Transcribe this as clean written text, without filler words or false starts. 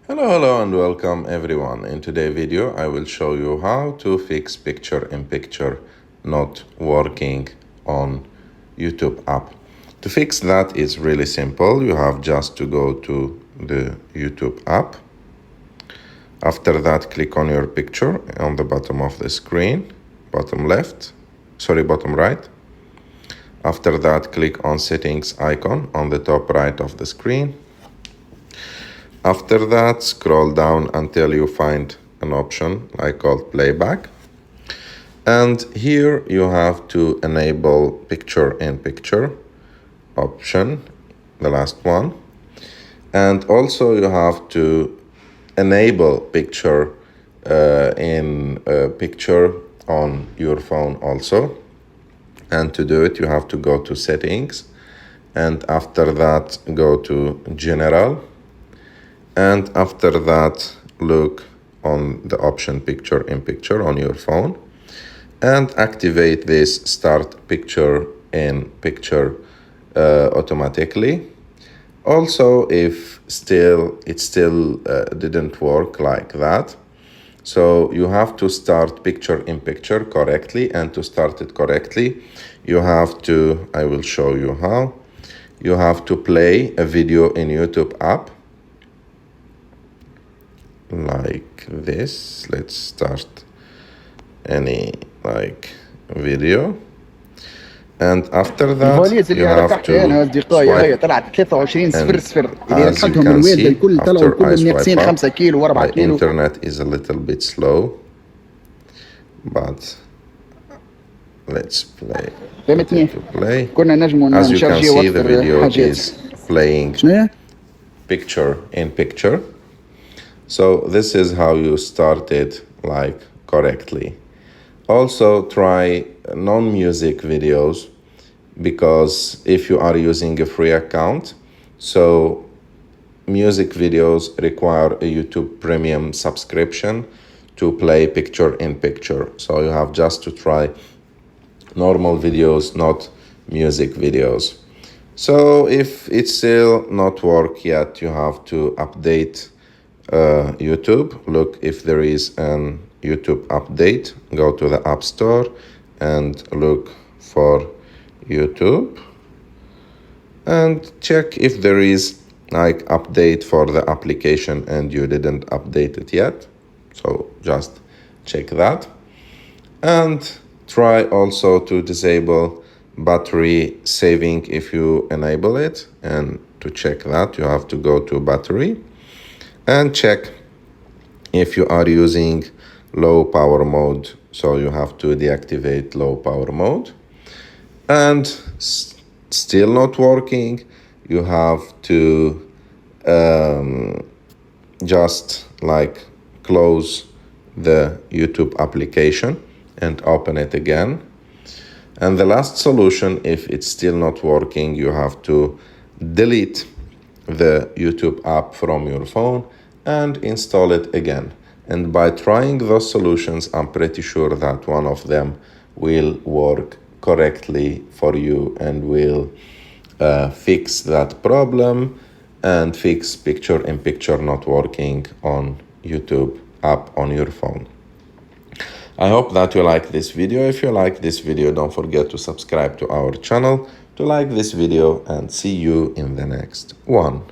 Hello and welcome everyone. In today's video I will show you how to fix picture-in-picture not working on YouTube app. To fix that is really simple. You have just to go to the YouTube app. After that, click on your picture on the bottom of the screen, bottom right. After that, click on settings icon on the top right of the screen. After that, scroll down until you find an option like called playback. And here you have to enable picture-in-picture option, the last one. And also you have to enable picture in picture on your phone also. And to do it, you have to go to settings. And after that, go to general. And after that, look on the option picture-in-picture on your phone and activate this start picture-in-picture automatically. Also, if it still didn't work like that, so you have to start picture-in-picture correctly, and to start it correctly, you have to, I will show you how, you have to play a video in YouTube app. Like this. Let's start any video, and after that you have to swipe, and as you can see, after I swipe up, my internet is a little bit slow, but let's play. As you can see, the video is playing picture-in-picture. So this is how you start it correctly. Also try non-music videos, because if you are using a free account, so music videos require a YouTube Premium subscription to play picture-in-picture. So you have just to try normal videos, not music videos. So if it's still not work yet, you have to update YouTube. Look if there is an YouTube update. Go to the App Store and look for YouTube and check if there is update for the application and you didn't update it yet. So just check that, and try also to disable battery saving if you enable it. And to check that, you have to go to battery and check if you are using low power mode. So you have to deactivate low power mode. And still not working, you have to just close the YouTube application and open it again. And the last solution, if it's still not working, you have to delete the YouTube app from your phone and install it again. And by trying those solutions, I'm pretty sure that one of them will work correctly for you and will fix that problem and fix picture-in-picture not working on YouTube app on your phone. I hope that you like this video. If you like this video, don't forget to subscribe to our channel, to like this video, and see you in the next one.